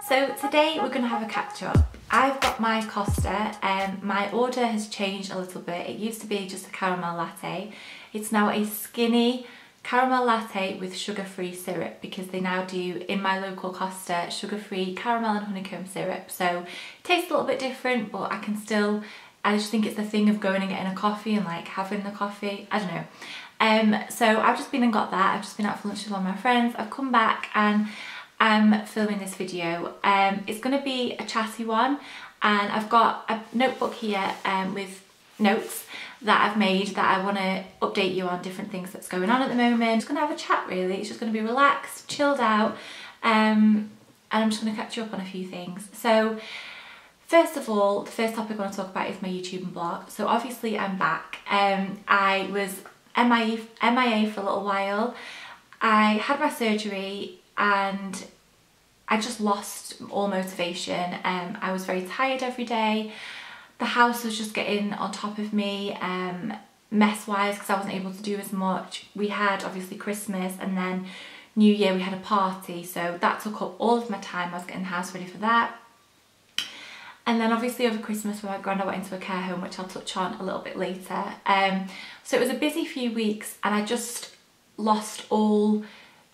So today we're going to have a catch up. I've got my Costa and my order has changed a little bit. It used to be just a caramel latte. It's now a skinny caramel latte with sugar-free syrup because they now do, in my local Costa, sugar-free caramel and honeycomb syrup. So it tastes a little bit different, but I just think it's the thing of going and getting a coffee and like having the coffee. I don't know. So I've just been and got that. I've just been out for lunch with one of my friends. I've come back and I'm filming this video. It's going to be a chatty one, and I've got a notebook here with notes that I've made that I want to update you on different things that's going on at the moment. I'm just going to have a chat really. It's just going to be relaxed, chilled out, and I'm just going to catch you up on a few things. So first of all, the first topic I want to talk about is my YouTube and blog. So obviously I'm back. I was MIA for a little while. I had my surgery and I just lost all motivation. I was very tired every day. The house was just getting on top of me mess wise because I wasn't able to do as much. We had obviously Christmas and then New Year we had a party, so that took up all of my time. I was getting the house ready for that. And then obviously over Christmas when my granddad went into a care home, which I'll touch on a little bit later. So it was a busy few weeks and I just lost all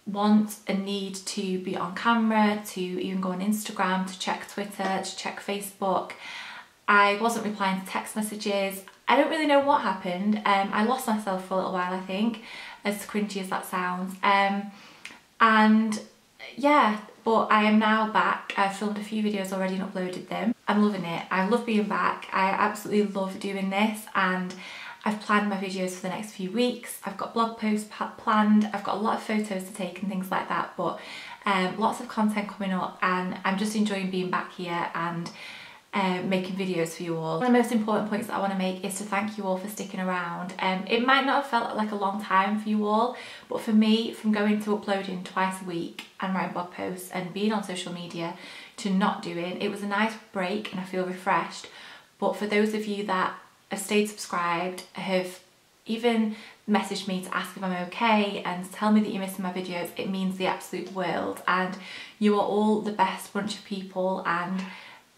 want and need to be on camera, to even go on Instagram, to check Twitter, to check Facebook. I wasn't replying to text messages. I don't really know what happened. I lost myself for a little while, I think, as cringy as that sounds. And yeah, but I am now back. I've filmed a few videos already and uploaded them. I'm loving it. I love being back. I absolutely love doing this, and I've planned my videos for the next few weeks. I've got blog posts planned. I've got a lot of photos to take and things like that, but lots of content coming up, and I'm just enjoying being back here and making videos for you all. One of the most important points that I want to make is to thank you all for sticking around. It might not have felt like a long time for you all, but for me, from going to uploading twice a week and writing blog posts and being on social media to not doing, it was a nice break and I feel refreshed. But for those of you that have stayed subscribed, have even messaged me to ask if I'm okay and tell me that you're missing my videos, it means the absolute world. And you are all the best bunch of people and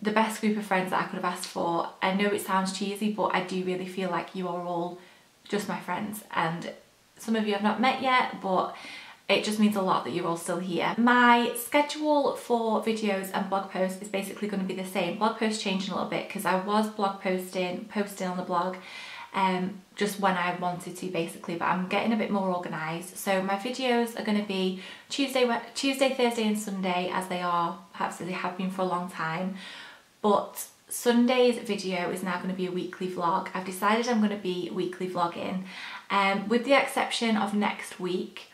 the best group of friends that I could have asked for. I know it sounds cheesy, but I do really feel like you are all just my friends, and some of you I've not met yet, but it just means a lot that you're all still here. My schedule for videos and blog posts is basically going to be the same. Blog posts changing a little bit because I was blog posting on the blog just when I wanted to basically, but I'm getting a bit more organised. So my videos are going to be Tuesday, Thursday and Sunday, as they are, perhaps as they have been for a long time. But Sunday's video is now going to be a weekly vlog. I've decided I'm going to be weekly vlogging, with the exception of next week.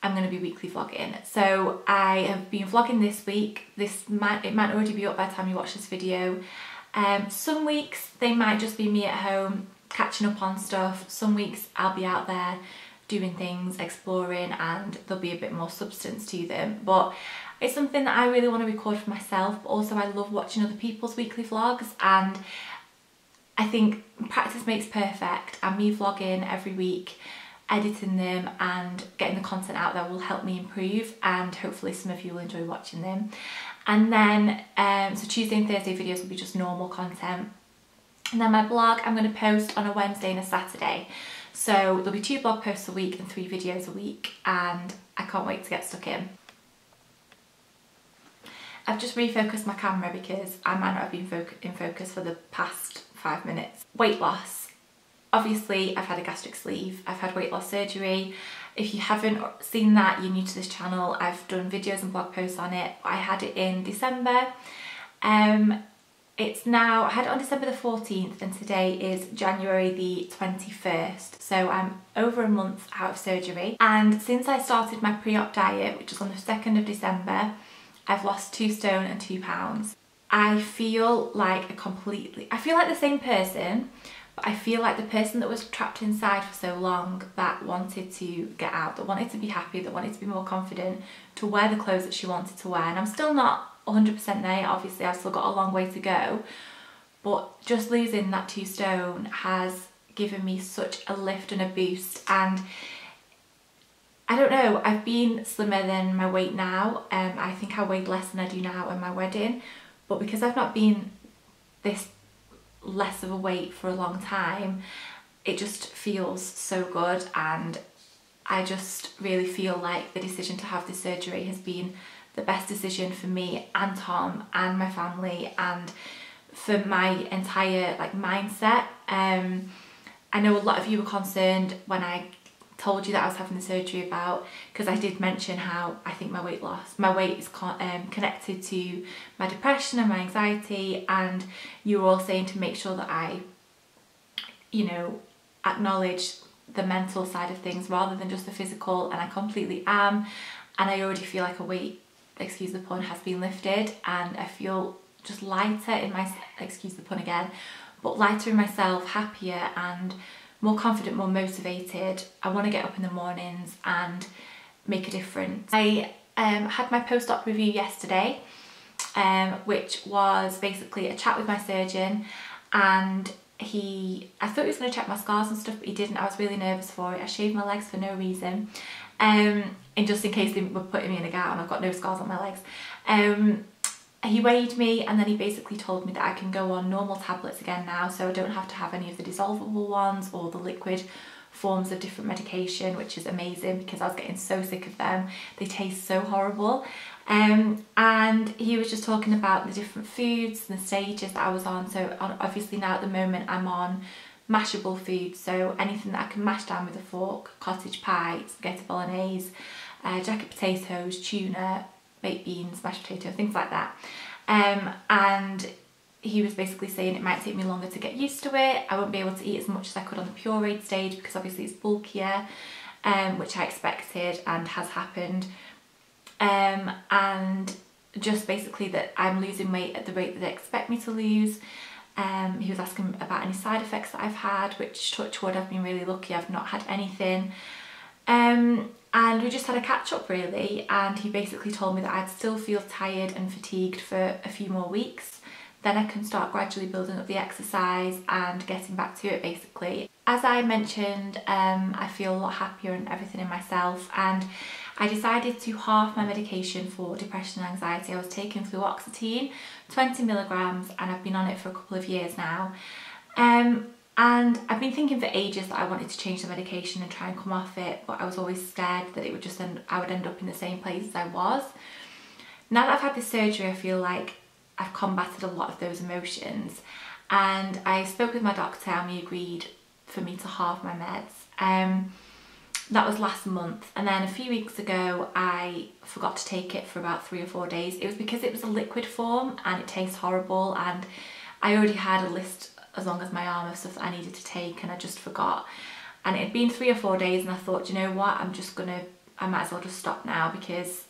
I'm going to be weekly vlogging. So I have been vlogging this week. It might already be up by the time you watch this video. Some weeks they might just be me at home catching up on stuff. Some weeks I'll be out there doing things, exploring, and there'll be a bit more substance to them. But it's something that I really want to record for myself, but also I love watching other people's weekly vlogs, and I think practice makes perfect, and me vlogging every week, editing them and getting the content out there will help me improve, and hopefully some of you will enjoy watching them. And then so Tuesday and Thursday videos will be just normal content, and then my blog I'm going to post on a Wednesday and a Saturday. So there'll be 2 blog posts a week and 3 videos a week, and I can't wait to get stuck in. I've just refocused my camera because I might not have been in focus for the past 5 minutes. Weight loss. Obviously I've had a gastric sleeve, I've had weight loss surgery. If you haven't seen that, you're new to this channel, I've done videos and blog posts on it. I had it in December. It's now, I had it on December the 14th and today is January the 21st. So I'm over a month out of surgery. And since I started my pre-op diet, which was on the 2nd of December, I've lost 2 stone and 2 pounds. I feel like I feel like the same person, but I feel like the person that was trapped inside for so long, that wanted to get out, that wanted to be happy, that wanted to be more confident, to wear the clothes that she wanted to wear. And I'm still not 100% there, obviously I've still got a long way to go, but just losing that 2 stone has given me such a lift and a boost. And I don't know, I've been slimmer than my weight now. I think I weighed less than I do now at my wedding, but because I've not been this less of a weight for a long time, it just feels so good, and I just really feel like the decision to have this surgery has been the best decision for me and Tom and my family and for my entire like mindset. I know a lot of you were concerned when I told you that I was having the surgery because I did mention how I think my weight is connected to my depression and my anxiety, and you were all saying to make sure that I, you know, acknowledge the mental side of things rather than just the physical, and I completely am, and I already feel like a weight, excuse the pun, has been lifted, and I feel just lighter in my, excuse the pun again, but lighter in myself, happier and more confident, more motivated. I want to get up in the mornings and make a difference. I had my post-op review yesterday, which was basically a chat with my surgeon, and I thought he was going to check my scars and stuff, but he didn't. I was really nervous for it. I shaved my legs for no reason, and just in case they were putting me in a gown. I've got no scars on my legs. He weighed me, and then he basically told me that I can go on normal tablets again now, so I don't have to have any of the dissolvable ones or the liquid forms of different medication, which is amazing because I was getting so sick of them. They taste so horrible. And he was just talking about the different foods and the stages that I was on. So obviously now at the moment I'm on mashable foods, so anything that I can mash down with a fork: cottage pie, spaghetti bolognese, jacket potatoes, tuna, baked beans, mashed potato, things like that. And he was basically saying it might take me longer to get used to it. I won't be able to eat as much as I could on the pureed stage because obviously it's bulkier, which I expected and has happened. And just basically that I'm losing weight at the rate that they expect me to lose. He was asking about any side effects that I've had, which, touch wood, I've been really lucky, I've not had anything. And we just had a catch up really, and he basically told me that I'd still feel tired and fatigued for a few more weeks. Then I can start gradually building up the exercise and getting back to it basically. As I mentioned, I feel a lot happier and everything in myself, and I decided to halve my medication for depression and anxiety. I was taking fluoxetine, 20 milligrams, and I've been on it for a couple of years now. And I've been thinking for ages that I wanted to change the medication and try and come off it, but I was always scared that it would just I would end up in the same place as I was. Now that I've had this surgery, I feel like I've combated a lot of those emotions, and I spoke with my doctor and we agreed for me to halve my meds. That was last month, and then a few weeks ago I forgot to take it for about 3 or 4 days. It was because it was a liquid form and it tastes horrible, and I already had a list as long as my arm of stuff that I needed to take, and I just forgot. And it had been 3 or 4 days, and I thought, you know what, I might as well just stop now, because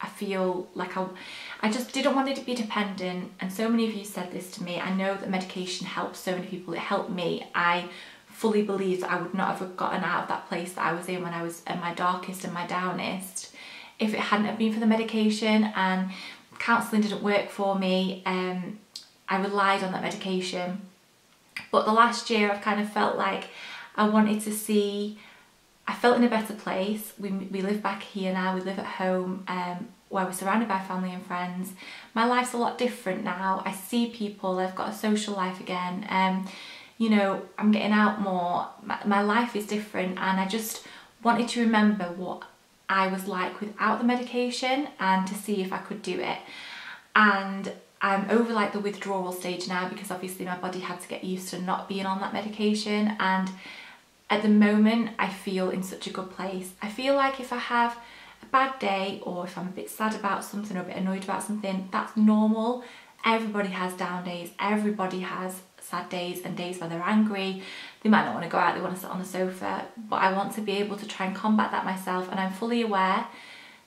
I feel like I just didn't want it to be dependent. And so many of you said this to me. I know that medication helps so many people. It helped me. I fully believe that I would not have gotten out of that place that I was in when I was at my darkest and my downest if it hadn't have been for the medication. And counselling didn't work for me. I relied on that medication. But the last year I've kind of felt like I wanted to see, I felt in a better place. We live back here now, we live at home, where we're surrounded by family and friends. My life's a lot different now. I see people, I've got a social life again. You know, I'm getting out more. My life is different, and I just wanted to remember what I was like without the medication and to see if I could do it. And I'm over like the withdrawal stage now, because obviously my body had to get used to not being on that medication, and at the moment I feel in such a good place. I feel like if I have a bad day, or if I'm a bit sad about something or a bit annoyed about something, that's normal. Everybody has down days, everybody has sad days and days where they're angry. They might not want to go out, they want to sit on the sofa, but I want to be able to try and combat that myself, and I'm fully aware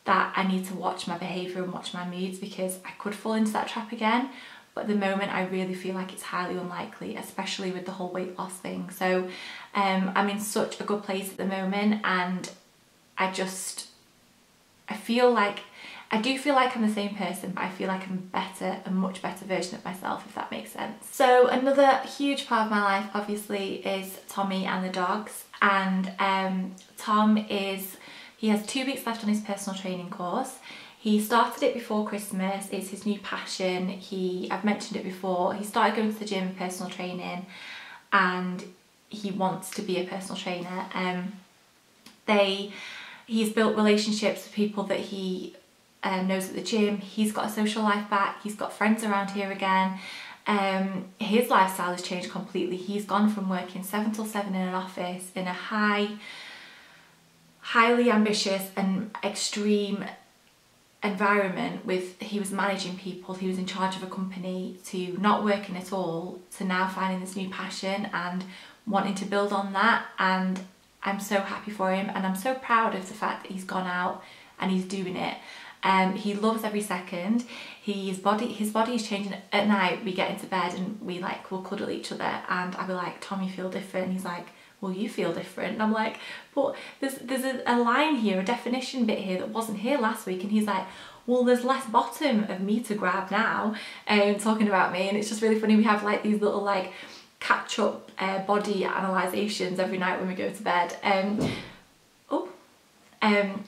that I need to watch my behaviour and watch my moods, because I could fall into that trap again. But at the moment I really feel like it's highly unlikely, especially with the whole weight loss thing. So I'm in such a good place at the moment, and I feel like, I do feel like I'm the same person, but I feel like I'm a much better version of myself, if that makes sense. So another huge part of my life obviously is Tommy and the dogs, and Tom is He has 2 weeks left on his personal training course. He started it before Christmas. It's his new passion. I've mentioned it before, he started going to the gym and personal training, and he wants to be a personal trainer. He's built relationships with people that he knows at the gym. He's got a social life back. He's got friends around here again. His lifestyle has changed completely. He's gone from working 7 till 7 in an office in a highly ambitious and extreme environment he was managing people, he was in charge of a company, to not working at all, to now finding this new passion and wanting to build on that. And I'm so happy for him, and I'm so proud of the fact that he's gone out and he's doing it. He loves every second. His body is changing. At night we get into bed and we'll cuddle each other, and I'll be like, Tom, you feel different. And he's like, well, you feel different. And I'm like, but there's a line here, a definition bit here that wasn't here last week. And he's like, well, there's less bottom of me to grab now, talking about me. And it's just really funny. We have like these little like catch up body analysations every night when we go to bed.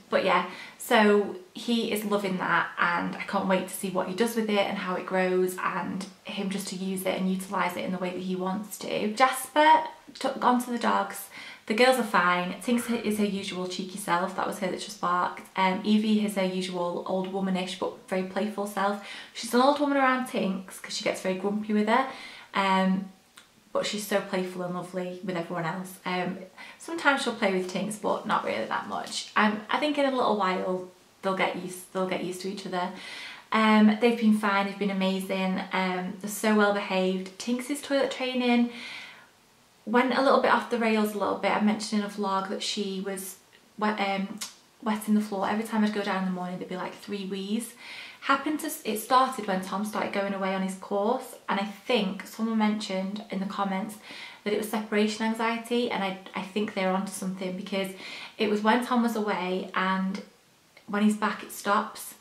But yeah, so he is loving that, and I can't wait to see what he does with it and how it grows, and him just to use it and utilise it in the way that he wants to. Jasper took on to the dogs. The girls are fine. Tinks is her usual cheeky self. That was her that just barked. Evie is her usual old womanish but very playful self. She's an old woman around Tinks because she gets very grumpy with her. But she's so playful and lovely with everyone else. Sometimes she'll play with Tinks, but not really that much. I think in a little while they'll get used to each other. They've been fine. They've been amazing. They're so well behaved. Tinks' toilet training went a little bit off the rails a little bit. I mentioned in a vlog that she was wetting the floor. Every time I'd go down in the morning, there'd be like 3 wheeze. It started when Tom started going away on his course, and I think someone mentioned in the comments that it was separation anxiety, and I think they're onto something, because it was when Tom was away, and when he's back it stops,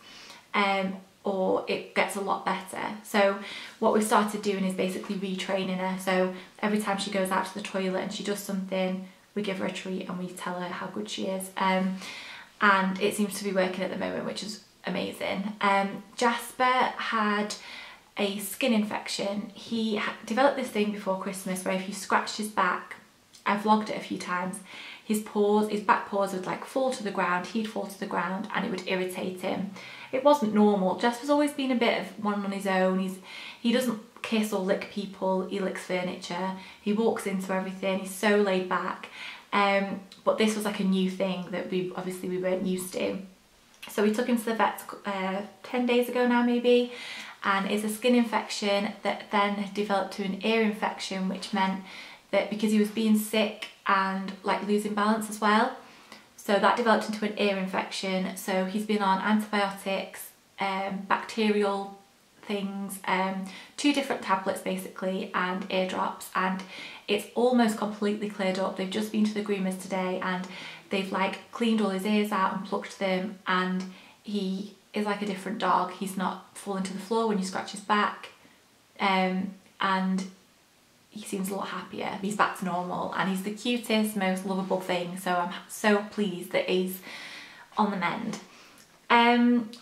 or it gets a lot better. So what we started doing is basically retraining her. So every time she goes out to the toilet and she does something, we give her a treat and we tell her how good she is, and it seems to be working at the moment, which is amazing. Jasper had a skin infection. He developed this thing before Christmas where if you scratched his back, I've vlogged it a few times, his back paws would like fall to the ground, he'd fall to the ground, and it would irritate him. It wasn't normal. Jasper's always been a bit of one on his own. He doesn't kiss or lick people, he licks furniture, he walks into everything, he's so laid back. But this was like a new thing that we weren't used to. So we took him to the vet 10 days ago now maybe, and it's a skin infection that then developed to an ear infection, which meant that because he was being sick and like losing balance as well, so that developed into an ear infection. So he's been on antibiotics, bacterial things, 2 different tablets basically, and ear drops, and it's almost completely cleared up. They've just been to the groomers today and they've like cleaned all his ears out and plucked them, and he is like a different dog. He's not falling to the floor when you scratch his back, and he seems a lot happier. He's back to normal, and he's the cutest, most lovable thing, so I'm so pleased that he's on the mend.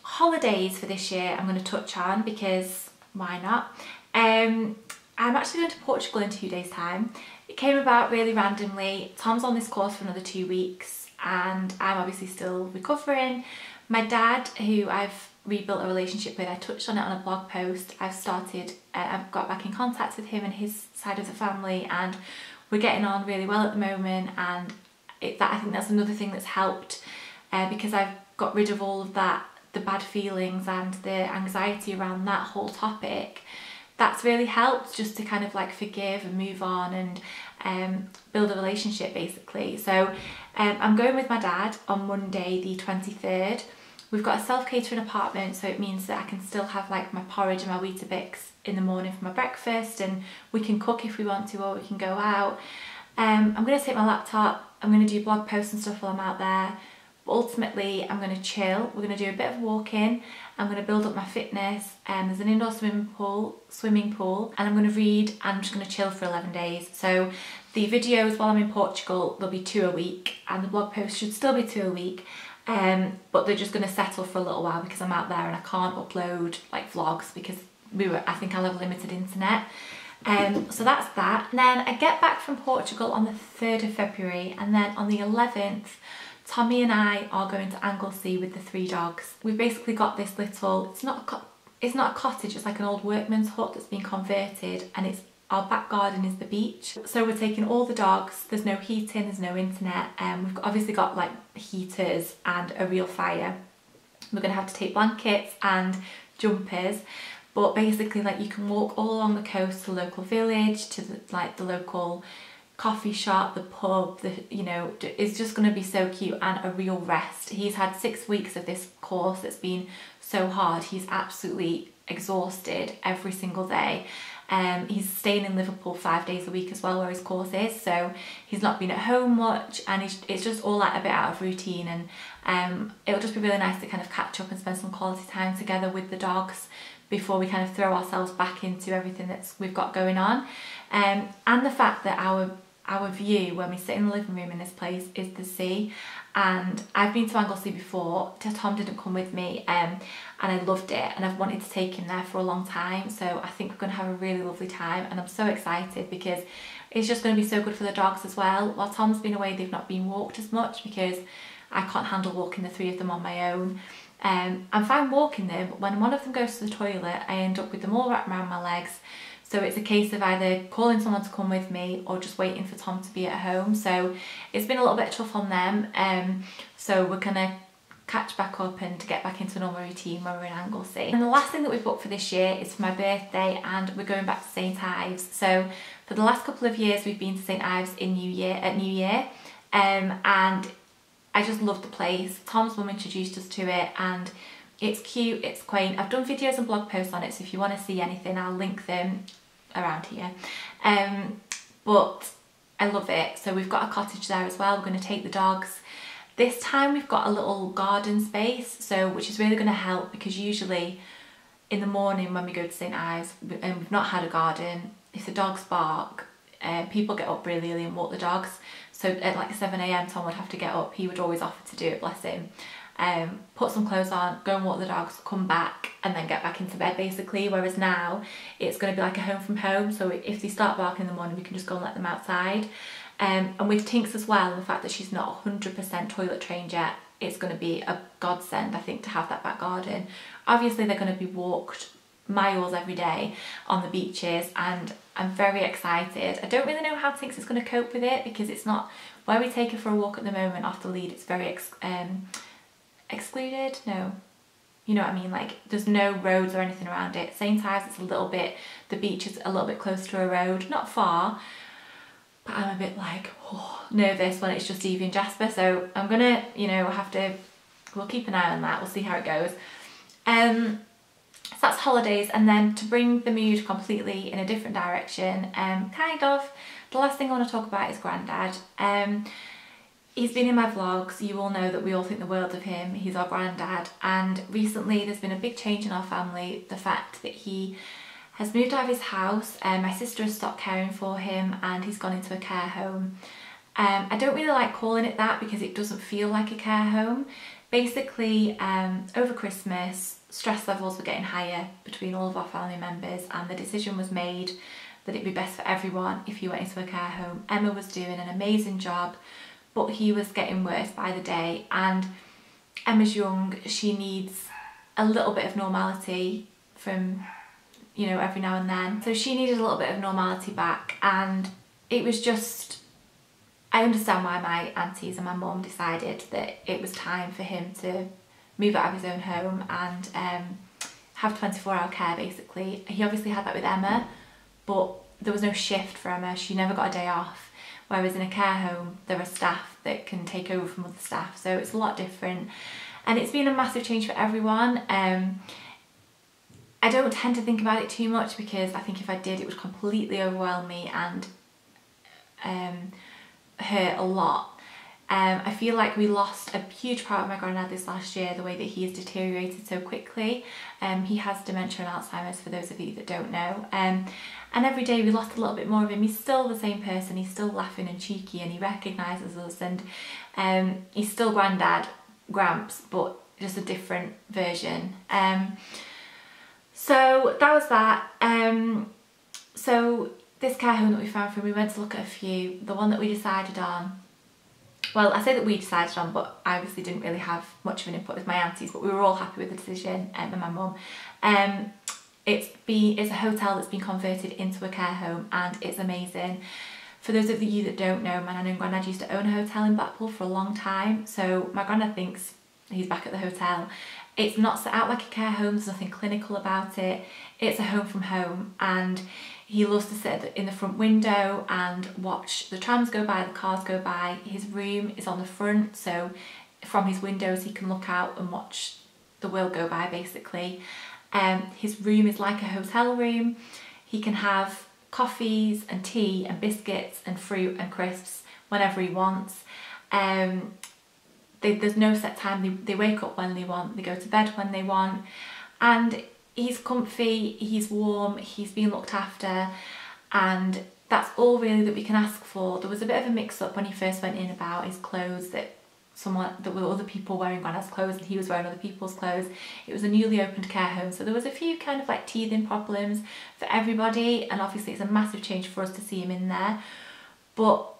Holidays for this year I'm going to touch on, because why not? I'm actually going to Portugal in 2 days time. It came about really randomly. Tom's on this course for another 2 weeks and I'm obviously still recovering. My dad, who I've rebuilt a relationship with, I touched on it on a blog post. I've got back in contact with him and his side of the family, and we're getting on really well at the moment, and I think that's another thing that's helped, because I've got rid of all of that, the bad feelings and the anxiety around that whole topic. That's really helped, just to kind of like forgive and move on and build a relationship basically. So I'm going with my dad on Monday the 23rd. We've got a self-catering apartment, so it means that I can still have like my porridge and my Weetabix in the morning for my breakfast, and we can cook if we want to, or we can go out. I'm going to take my laptop, I'm going to do blog posts and stuff while I'm out there. But ultimately, I'm going to chill. We're going to do a bit of walking. I'm going to build up my fitness. There's an indoor swimming pool, and I'm going to read, and I'm just going to chill for 11 days. So the videos while I'm in Portugal, there'll be 2 a week, and the blog posts should still be 2 a week. but they're just going to settle for a little while because I'm out there and I can't upload like vlogs because I think I'll have limited internet. So that's that. And then I get back from Portugal on the 3rd of February, and then on the 11th Tommy and I are going to Anglesey with the 3 dogs. We've basically got this little, it's not a cottage, it's like an old workman's hut that's been converted, and it's our back garden is the beach. So we're taking all the dogs, there's no heating, there's no internet, and we've obviously got like heaters and a real fire. We're going to have to take blankets and jumpers, but basically like you can walk all along the coast to the local village, to the local coffee shop, the pub, it's just going to be so cute and a real rest. He's had 6 weeks of this course that's been so hard. He's absolutely exhausted every single day. He's staying in Liverpool 5 days a week as well, where his course is, so he's not been at home much, and it's just all like a bit out of routine, and it'll just be really nice to kind of catch up and spend some quality time together with the dogs before we kind of throw ourselves back into everything we've got going on. And the fact that our view when we sit in the living room in this place is the sea, and I've been to Anglesey before. Tom didn't come with me, and I loved it, and I've wanted to take him there for a long time, so I think we're going to have a really lovely time, and I'm so excited because it's just going to be so good for the dogs as well. While Tom's been away, they've not been walked as much because I can't handle walking the 3 of them on my own. I'm fine walking them, but when one of them goes to the toilet I end up with them all wrapped around my legs. So it's a case of either calling someone to come with me or just waiting for Tom to be at home. So it's been a little bit tough on them. So we're gonna catch back up and to get back into a normal routine when we're in Anglesey. And the last thing that we've booked for this year is for my birthday, and we're going back to St Ives. So for the last couple of years we've been to St Ives at New Year, and I just love the place. Tom's mum introduced us to it, and it's cute, it's quaint. I've done videos and blog posts on it, so if you want to see anything I'll link them around here. But I love it. So we've got a cottage there as well. We're going to take the dogs. This time we've got a little garden space, which is really going to help, because usually in the morning when we go to St Ives and we've not had a garden, if the dogs bark, people get up really early and walk the dogs. So at like 7 AM Tom would have to get up. He would always offer to do it, bless him. Put some clothes on, go and walk the dogs, come back and then get back into bed basically, whereas now it's going to be like a home from home, so if they start barking in the morning we can just go and let them outside. And with Tinks as well, and the fact that she's not 100% toilet trained yet, it's going to be a godsend I think to have that back garden. Obviously they're going to be walked miles every day on the beaches, and I'm very excited. I don't really know how Tinks is going to cope with it, because it's not where we take her for a walk at the moment off the lead. It's very excluded, no, you know what I mean, like there's no roads or anything around it. St Ives, it's a little bit, the beach is a little bit close to a road, not far, but I'm a bit like nervous when it's just Evie and Jasper, so I'm gonna, we'll keep an eye on that, we'll see how it goes. So that's holidays, and then to bring the mood completely in a different direction, the last thing I want to talk about is Grandad. He's been in my vlogs, you all know that we all think the world of him, he's our granddad, and recently there's been a big change in our family, the fact that he has moved out of his house, and my sister has stopped caring for him and he's gone into a care home. I don't really like calling it that because it doesn't feel like a care home. Basically, over Christmas, stress levels were getting higher between all of our family members, and the decision was made that it'd be best for everyone if he went into a care home. Emma was doing an amazing job, but he was getting worse by the day, and Emma's young, she needs a little bit of normality from, every now and then. So she needed a little bit of normality back, and it was just, I understand why my aunties and my mum decided that it was time for him to move out of his own home and have 24-hour care basically. He obviously had that with Emma, but there was no shift for Emma, she never got a day off. Whereas in a care home, there are staff that can take over from other staff, so it's a lot different. And it's been a massive change for everyone. I don't tend to think about it too much, because I think if I did, it would completely overwhelm me and hurt a lot. I feel like we lost a huge part of my granddad this last year, the way that he has deteriorated so quickly. He has dementia and Alzheimer's, for those of you that don't know. And every day we lost a little bit more of him. He's still the same person, he's still laughing and cheeky, and he recognises us, and he's still Grandad, Gramps, but just a different version. So that was that. So this care home that we found for him, we went to look at a few. The one that we decided on, well, I say that we decided on, but I obviously didn't really have much of an input with my aunties, but we were all happy with the decision, and my mum. It's a hotel that's been converted into a care home, and it's amazing. For those of you that don't know, my nan and granddad used to own a hotel in Blackpool for a long time, so my granddad thinks he's back at the hotel. It's not set out like a care home, there's nothing clinical about it. It's a home from home, and he loves to sit in the front window and watch the trams go by, the cars go by. His room is on the front, so from his windows he can look out and watch the world go by, basically. His room is like a hotel room. He can have coffees and tea and biscuits and fruit and crisps whenever he wants. There's no set time. They wake up when they want, they go to bed when they want, and he's comfy, he's warm, he's being looked after, and that's all really that we can ask for. There was a bit of a mix-up when he first went in about his clothes, that there were other people wearing Granddad's clothes and he was wearing other people's clothes. It was a newly opened care home, so there was a few kind of like teething problems for everybody, and obviously it's a massive change for us to see him in there, but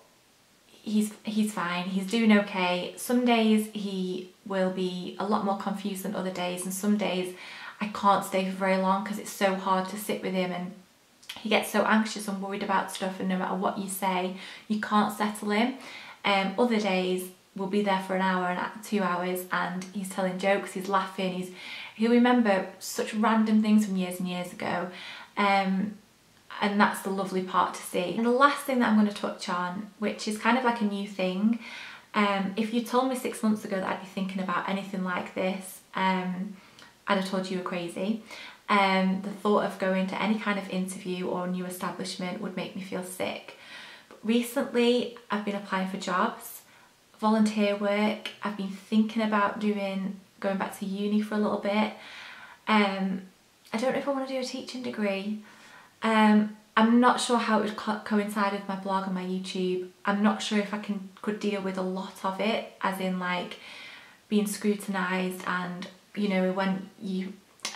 he's fine, he's doing okay. Some days he will be a lot more confused than other days, and some days I can't stay for very long because it's so hard to sit with him, and he gets so anxious and worried about stuff, and no matter what you say, you can't settle him. Other days we'll be there for an hour and 2 hours, and he's telling jokes, he's laughing, he'll remember such random things from years and years ago, and that's the lovely part to see. And the last thing that I'm going to touch on, which is kind of like a new thing, if you told me 6 months ago that I'd be thinking about anything like this, I'd have told you were crazy. The thought of going to any kind of interview or new establishment would make me feel sick. But recently I've been applying for jobs, volunteer work. I've been thinking about going back to uni for a little bit. I don't know if I want to do a teaching degree. I'm not sure how it would coincide with my blog and my YouTube. I'm not sure if I could deal with a lot of it, as in like being scrutinised, and you know, when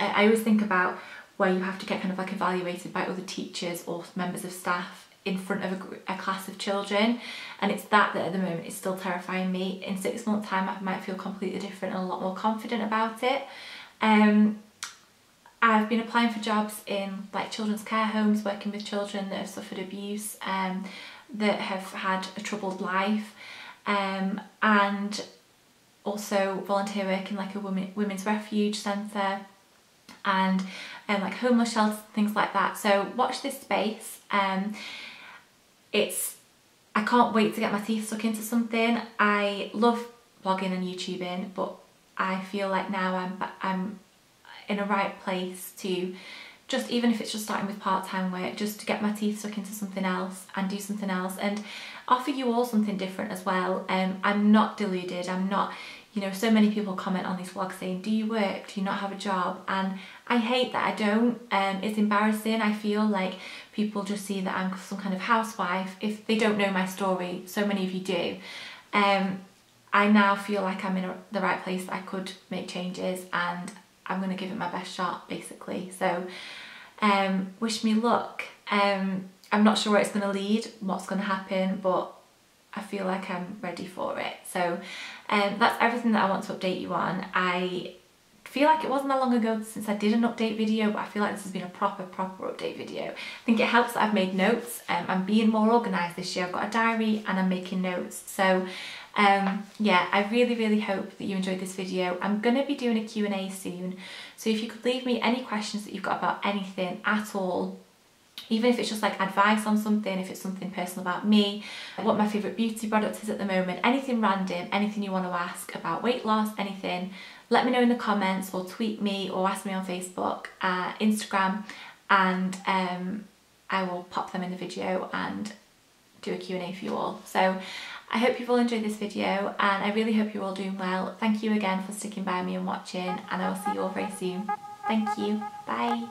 I always think about where you have to get kind of like evaluated by other teachers or members of staff in front of a class of children, and it's that at the moment is still terrifying me. In 6 months time I might feel completely different and a lot more confident about it. I've been applying for jobs in like children's care homes, working with children that have suffered abuse, that have had a troubled life, and also volunteer work in like a women's refuge centre, and like homeless shelters, things like that. So watch this space. I can't wait to get my teeth stuck into something. I love blogging and YouTubing, but I feel like now I'm in a right place to just, even if it's just starting with part-time work, just to get my teeth stuck into something else and do something else and offer you all something different as well. I'm not deluded. I'm not, you know, so many people comment on these vlogs saying, do you work? Do you not have a job? And I hate that I don't. It's embarrassing. I feel like people just see that I'm some kind of housewife if they don't know my story. So many of you do. I now feel like I'm in the right place that I could make changes, and I'm going to give it my best shot, basically. So wish me luck. I'm not sure where it's going to lead, what's going to happen, but I feel like I'm ready for it. So that's everything that I want to update you on. I feel like it wasn't that long ago since I did an update video, but I feel like this has been a proper update video. I think it helps that I've made notes. I'm being more organised this year. I've got a diary and I'm making notes. So yeah, I really hope that you enjoyed this video. I'm going to be doing a Q&A soon, so if you could leave me any questions that you've got about anything at all, even if it's just like advice on something, if it's something personal about me, what my favourite beauty product is at the moment, anything random, anything you want to ask about weight loss, anything, let me know in the comments, or tweet me, or ask me on Facebook, Instagram, and I will pop them in the video and do a Q&A for you all. So I hope you've all enjoyed this video, and I really hope you're all doing well. Thank you again for sticking by me and watching, and I will see you all very soon. Thank you. Bye.